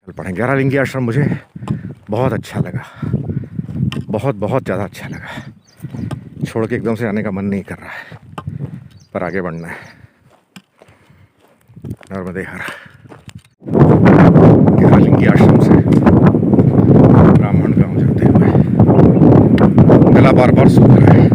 पढ़ें। 11 लिंगी आश्रम मुझे बहुत अच्छा लगा, बहुत बहुत ज़्यादा अच्छा लगा। छोड़ के एकदम से आने का मन नहीं कर रहा है, पर आगे बढ़ना है। नर्मदे हर। 11 लिंगी आश्रम से ब्राह्मण गांव जाते हुए गला बार बार सूख रहा है,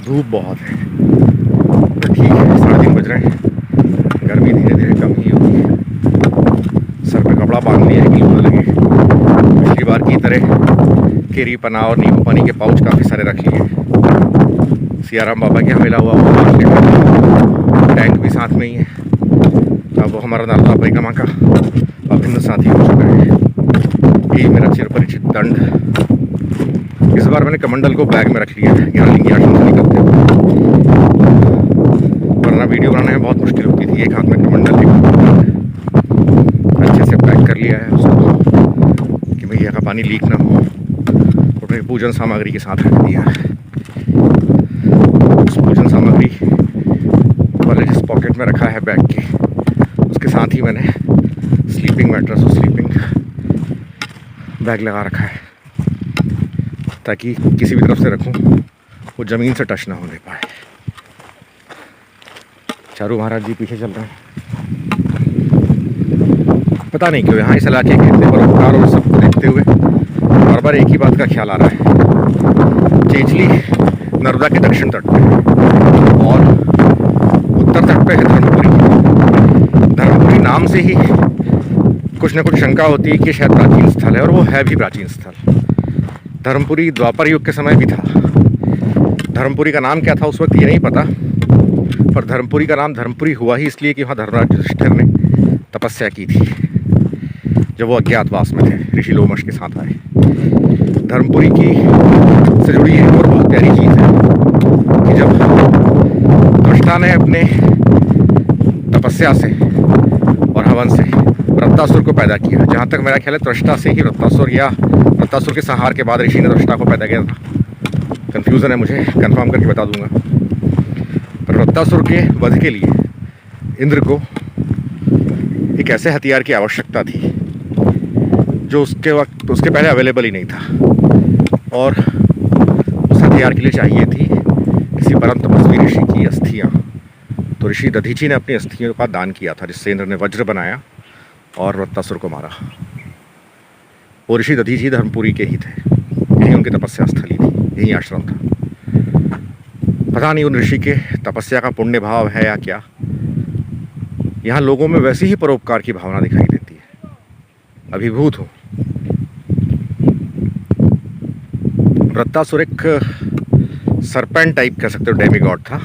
धूप बहुत है, तो ठीक है। 3:30 बज रहे हैं, गर्मी धीरे धीरे कम ही होगी। सर पे कपड़ा बांध लिया है कि लू न लगे। पिछली बार की तरह केरी पना और नींबू पानी के पाउच काफ़ी सारे रख लिए। सियाराम बाबा के यहाँ मिला हुआ वो टैंक भी साथ में ही है। अब वो हमारा नर्मदा परिक्रमा का अभिन्न साथी हो चुका है। यही मेरा चिरपरिचित दंड। इस बार मैंने कमंडल को बैग में रख लिया है 11 लिंगी आश्रम से निकलते हुए, वरना वीडियो बनाने में बहुत मुश्किल होती थी। एक हाथ में कमंडल, एक हाथ में बैग। अच्छे से पैक कर लिया है उसको कि मैया का पानी लीक ना हो। अपनी पूजन सामग्री के साथ रख दिया है। उस पूजन सामग्री वाले जिस पॉकेट में रखा है बैग के, उसके साथ ही मैंने स्लीपिंग मैट्रेस और स्लीपिंग बैग लगा रखा है, ताकि किसी भी तरफ से रखूं वो ज़मीन से टच ना होने पाए। चारू महाराज जी पीछे चल रहे हैं। पता नहीं क्यों यहाँ इस इलाके के इतने परोपकार और सबको देखते हुए बार बार एक ही बात का ख्याल आ रहा है। चेचली नर्मदा के दक्षिण तट पे और उत्तर तट पे है धर्मपुरी। धर्मपुरी नाम से ही कुछ न कुछ शंका होती है कि शायद प्राचीन स्थल है, और वो है भी प्राचीन स्थल। धर्मपुरी द्वापर युग के समय भी था। धर्मपुरी का नाम क्या था उस वक्त ये नहीं पता, पर धर्मपुरी का नाम धर्मपुरी हुआ ही इसलिए कि वहाँ धर्मराज युधिष्ठिर ने तपस्या की थी जब वो अज्ञातवास में थे, ऋषि लोमश के साथ आए। धर्मपुरी की से जुड़ी एक और बहुत प्यारी चीज़ है कि जब त्वष्टा ने अपने तपस्या से और हवन से वृत्तासुर को पैदा किया, जहाँ तक मेरा ख्याल है त्वष्टा से ही वृत्तासुर, या वृत्तासुर के संहार के बाद ऋषि ने त्वष्टा को पैदा किया था। कन्फ्यूज़न है, मुझे कंफर्म करके बता दूंगा। पर वृत्तासुर के वध के लिए इंद्र को एक ऐसे हथियार की आवश्यकता थी जो उसके पहले अवेलेबल ही नहीं था, और उस हथियार के लिए चाहिए थी किसी परम तपस्वी ऋषि की अस्थियाँ। तो ऋषि दधीची ने अपनी अस्थियों का दान किया था, जिससे इंद्र ने वज्र बनाया और वृत्तासुर को मारा। वो ऋषि दधीची धर्मपुरी के ही थे, यही उनकी तपस्या स्थली थी, यही आश्रम था। पता नहीं उन ऋषि के तपस्या का पुण्य भाव है या क्या, यहाँ लोगों में वैसी ही परोपकार की भावना दिखाई देती है। अभिभूत हूँ। वृत्तासुर एक सरपेंट टाइप कह सकते हो, डेमिगॉड था।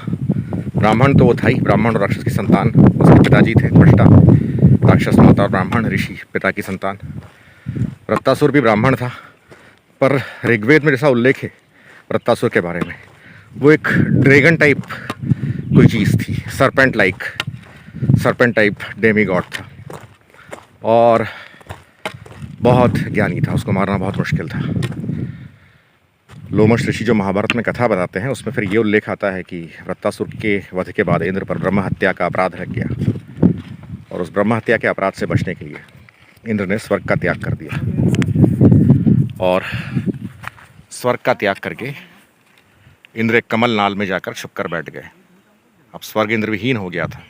ब्राह्मण तो वो था ही, ब्राह्मण और राक्षस की संतान उसके पिताजी थे त्वष्टा, राक्षस माता और ब्राह्मण ऋषि पिता की संतान। वृत्तासुर भी ब्राह्मण था, पर ऋग्वेद में जैसा उल्लेख है वृत्तासुर के बारे में, वो एक ड्रैगन टाइप कोई चीज़ थी, सरपेंट टाइप डेमिगॉड था, और बहुत ज्ञानी था। उसको मारना बहुत मुश्किल था। लोमश ऋषि जो महाभारत में कथा बताते हैं, उसमें फिर ये उल्लेख आता है कि वृत्तासुर के वध के बाद इंद्र पर ब्रह्म हत्या का अपराध लग गया, और उस ब्रह्म हत्या के अपराध से बचने के लिए इंद्र ने स्वर्ग का त्याग कर दिया, और स्वर्ग का त्याग करके इंद्र एक कमल नाल में जाकर छुप कर बैठ गए। अब स्वर्ग इंद्र विहीन हो गया था।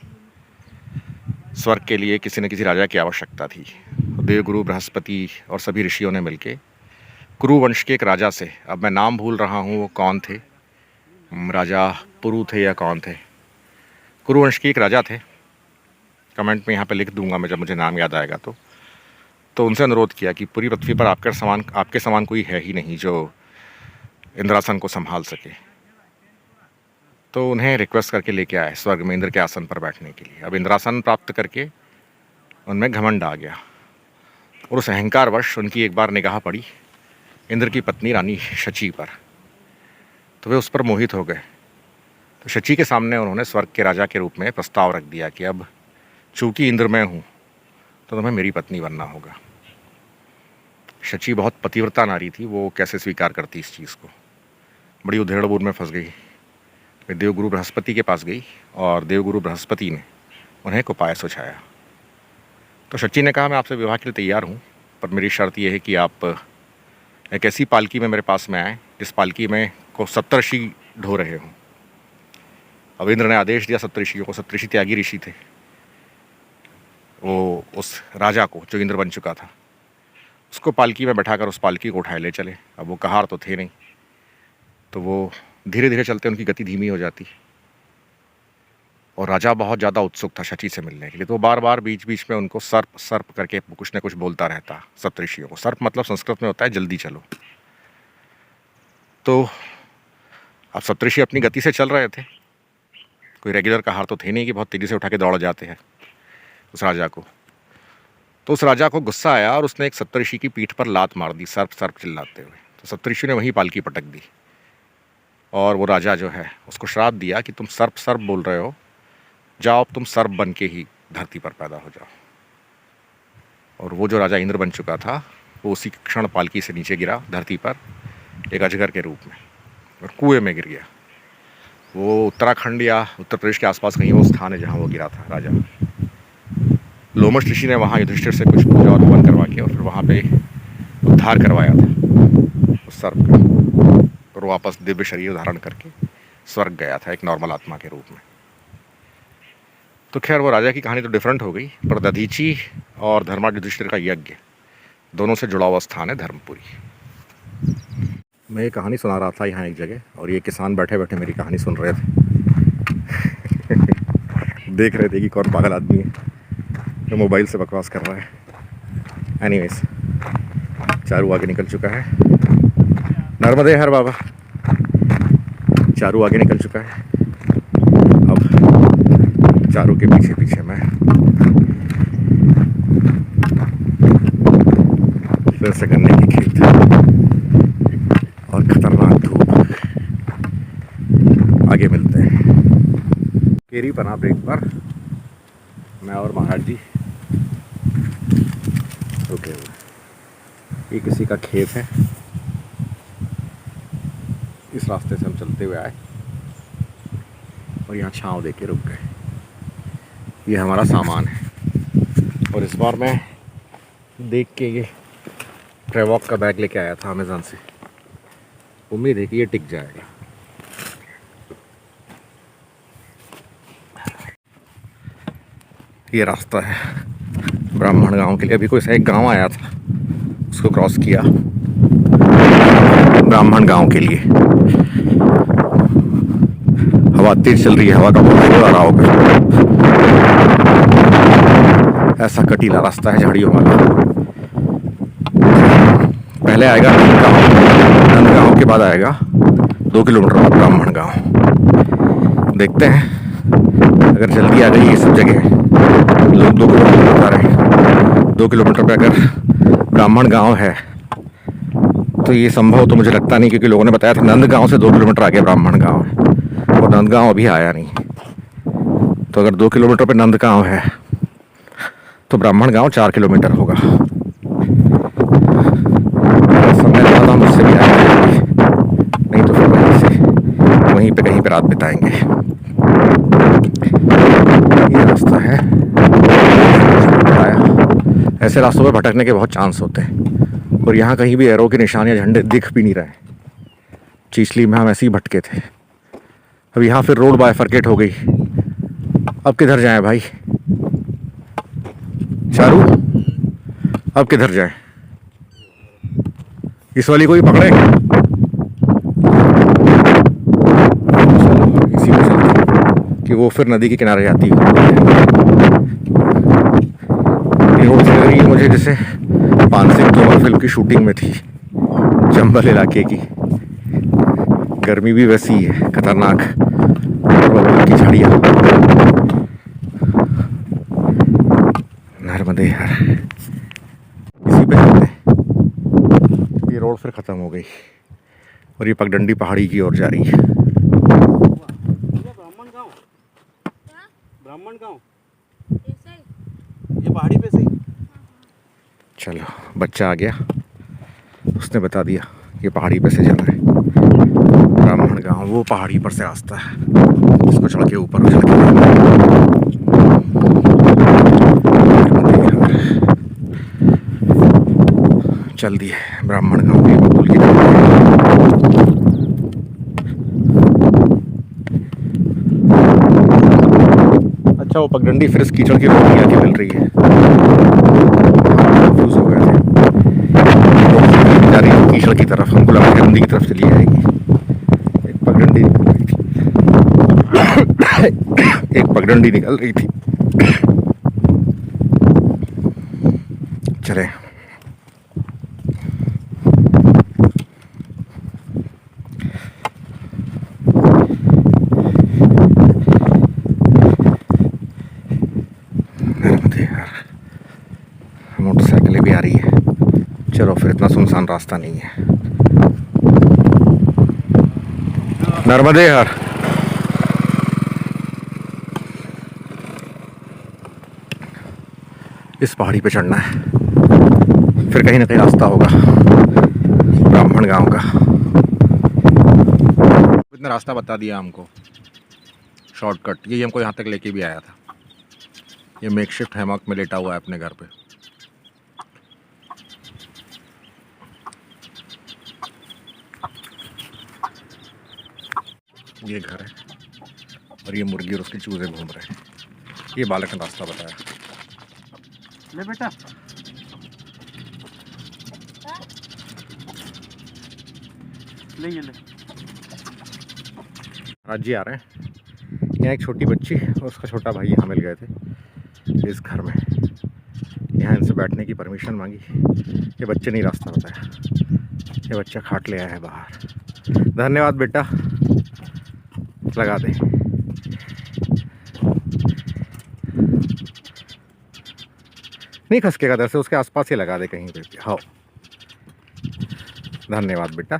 स्वर्ग के लिए किसी न किसी राजा की आवश्यकता थी। देवगुरु बृहस्पति और सभी ऋषियों ने मिलके कुरुवंश के एक राजा से, अब मैं नाम भूल रहा हूँ वो कौन थे, राजा पुरु थे या कौन थे, कुरुवंश के एक राजा थे, कमेंट में यहाँ पे लिख दूंगा मैं जब मुझे नाम याद आएगा। तो उनसे अनुरोध किया कि पूरी पृथ्वी पर आपके समान कोई है ही नहीं जो इंद्रासन को संभाल सके। तो उन्हें रिक्वेस्ट करके लेके आए स्वर्ग में इंद्र के आसन पर बैठने के लिए। अब इंद्रासन प्राप्त करके उनमें घमंड आ गया, और उस अहंकारवश उनकी एक बार निगाह पड़ी इंद्र की पत्नी रानी शची पर, तो वे उस पर मोहित हो गए। तो शची के सामने उन्होंने स्वर्ग के राजा के रूप में प्रस्ताव रख दिया कि अब चूँकि इंद्र मैं हूँ तो तुम्हें मेरी पत्नी बनना होगा। शची बहुत पतिव्रता नारी थी, वो कैसे स्वीकार करती इस चीज़ को। बड़ी उधेड़-बुन में फंस गई। वे देवगुरु बृहस्पति के पास गई, और देवगुरु बृहस्पति ने उन्हें एक उपाय सुझाया। तो सचिन ने कहा मैं आपसे विवाह के लिए तैयार हूँ, पर मेरी शर्त यह है कि आप एक ऐसी पालकी में मेरे पास में आए जिस पालकी में को सप्तऋषि ढो रहे हों। अब इंद्र ने आदेश दिया सप्तऋषियों को, सप्तऋषि त्यागी ऋषि थे, वो उस राजा को जो इंद्र बन चुका था उसको पालकी में बैठाकर उस पालकी को उठाए ले चले। अब वो कहार तो थे नहीं, तो वो धीरे धीरे चलते उनकी गति धीमी हो जाती और राजा बहुत ज़्यादा उत्सुक था शची से मिलने के लिए, तो बार बार बीच बीच में उनको सर्प सर्प करके कुछ न कुछ बोलता रहता सप्तऋषियों को। सर्प मतलब संस्कृत में होता है जल्दी चलो। तो अब सप्तऋषि अपनी गति से चल रहे थे, कोई रेगुलर कहार तो थे नहीं कि बहुत तेज़ी से उठा के दौड़ जाते हैं उस राजा को। तो उस राजा को गुस्सा आया और उसने एक सप्तऋषि की पीठ पर लात मार दी सर्प सर्प चिल्लाते हुए। तो सप्तऋषि ने वहीं पालकी पटक दी और वो राजा जो है उसको श्राप दिया कि तुम सर्प सर्प बोल रहे हो, जाओ तुम सर्प बन के ही धरती पर पैदा हो जाओ। और वो जो राजा इंद्र बन चुका था वो उसी क्षण पालकी से नीचे गिरा धरती पर एक अजगर के रूप में और कुएं में गिर गया। वो उत्तराखंड या उत्तर प्रदेश के आसपास कहीं वो स्थान है जहाँ वो गिरा था राजा। लोमश ऋषि ने वहाँ युधिष्ठिर से कुछ पूजा और हवन करवा के और फिर वहाँ पे उद्धार करवाया था उस सर्प का, और वापस दिव्य शरीर धारण करके स्वर्ग गया था एक नॉर्मल आत्मा के रूप में। तो खैर वो राजा की कहानी तो डिफरेंट हो गई, पर दधीची और धर्माढ्य युधिष्ठिर का यज्ञ दोनों से जुड़ा हुआ स्थान है धर्मपुरी। मैं ये कहानी सुना रहा था यहाँ एक जगह, और ये किसान बैठे बैठे मेरी कहानी सुन रहे थे देख रहे थे कि कौन पागल आदमी है जो मोबाइल से बकवास कर रहा है। एनीवेज, चारू आगे निकल चुका है, नर्मदे हर बाबा। चारू आगे निकल चुका है, अब चारू के पीछे पीछे मैं फिर से गन्ने की खेत और खतरनाक धूप। आगे मिलते हैं केरी पना ब्रेक पर, मैं और महाराज जी रुके हुए। ये किसी का खेत है, इस रास्ते से हम चलते हुए आए और यहाँ छाँव दे के रुक गए। ये हमारा सामान है और इस बार मैं देख के ये ट्रेवॉक का बैग लेके आया था अमेज़न से। उम्मीद है कि ये टिक जाएगा। ये रास्ता है ब्राह्मण गांव के लिए। अभी कोई सा एक गांव आया था, उसको क्रॉस किया ब्राह्मण गांव के लिए। हवा तेज चल रही है, हवा का बहुत जोर आ रहा होगा। ऐसा कटीला रास्ता है झाड़ियों वाला। पहले आएगा नंदगांव के बाद आएगा 2 किलोमीटर बाद ब्राह्मण गांव। देखते हैं अगर जल्दी आ गई ये सब जगह, लोग 2 किलोमीटर बता रहे हैं। 2 किलोमीटर पे अगर ब्राह्मण गांव है तो ये संभव तो मुझे लगता नहीं, क्योंकि लोगों ने बताया था नंदगांव से 2 किलोमीटर आगे ब्राह्मण गांव है और नंदगांव अभी आया नहीं। तो अगर 2 किलोमीटर पे नंदगांव है तो ब्राह्मण गांव 4 किलोमीटर होगा। समय लगा तो मुझसे भी आएगा, नहीं तो फिर वहीं पे कहीं पे रात बिताएंगे। ये रास्ता है, ऐसे रास्तों पे भटकने के बहुत चांस होते हैं और यहाँ कहीं भी एरो के निशान या झंडे दिख भी नहीं रहे। चीचली में हम ऐसे ही भटके थे, अब यहाँ फिर रोड बाइफरकेट हो गई। अब किधर जाएं भाई? चारू, अब किधर जाएं? इस वाली को ही पकड़े? इसी में चलते कि वो फिर नदी के किनारे जाती है। ये रोड से लग रही है मुझे जैसे 5 तोमर फिल्म की शूटिंग में थी, चंबल इलाके की। गर्मी भी वैसी ही है, खतरनाक की झाड़ियाँ। नर्मदे यार, इसी पे चलते। ये रोड फिर ख़त्म हो गई और ये पगडंडी पहाड़ी की ओर जा रही है। ब्राह्मण गांव ये पहाड़ी पे से। चलो, बच्चा आ गया, उसने बता दिया ये पहाड़ी पे से जाना है ब्राह्मण गांव। वो पहाड़ी पर से रास्ता है, इसको चढ़ के ऊपर चढ़ के चल दिए ब्राह्मण गांव के बबूल की तरफ। अच्छा वो पगडंडी फिर इस कीचड़ की रोटी आके मिल रही है। कंफ्यूज हो गए थे, जा रही है कीचड़ की तरफ, हमको लगा गंदी की तरफ चली जाएगी। एक पगडंडी निकल रही थी एक पगडंडी निकल रही थी। चले मोटरसाइकिलें भी आ रही है। चलो फिर इतना सुनसान रास्ता नहीं है। नर्मदे हर। इस पहाड़ी पे चढ़ना है, फिर कहीं ना कहीं रास्ता होगा ब्राह्मण गांव का। इतना रास्ता बता दिया हमको, शॉर्टकट। यही हमको यहाँ तक लेके भी आया था। ये मेकशिफ्ट हैमॉक में लेटा हुआ है अपने घर पे। ये घर है और ये मुर्गी और उसके चूजे घूम रहे हैं। ये बालक ने रास्ता बताया। ले बेटा, ले ये ले। राज्य आ रहे हैं। यहाँ एक छोटी बच्ची और उसका छोटा भाई यहाँ मिल गए थे इस घर में। यहाँ इनसे बैठने की परमिशन मांगी। ये बच्चे नहीं रास्ता बताया। ये बच्चा खाट ले आया है बाहर। धन्यवाद बेटा, लगा दे। नहीं खसकेगा दर से, उसके आसपास ही लगा दे कहीं पे। हाँ धन्यवाद बेटा,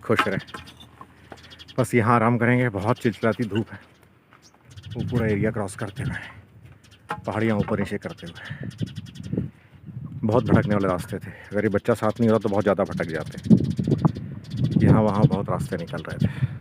खुश रहे। बस यहाँ आराम करेंगे। बहुत चिलचिलाती धूप है। वो पूरा एरिया क्रॉस करते हुए, पहाड़ियाँ ऊपर नीचे करते हुए। बहुत भटकने वाले रास्ते थे। अगर ये बच्चा साथ नहीं होता तो बहुत ज़्यादा भटक जाते। यहाँ वहाँ बहुत रास्ते निकल रहे थे।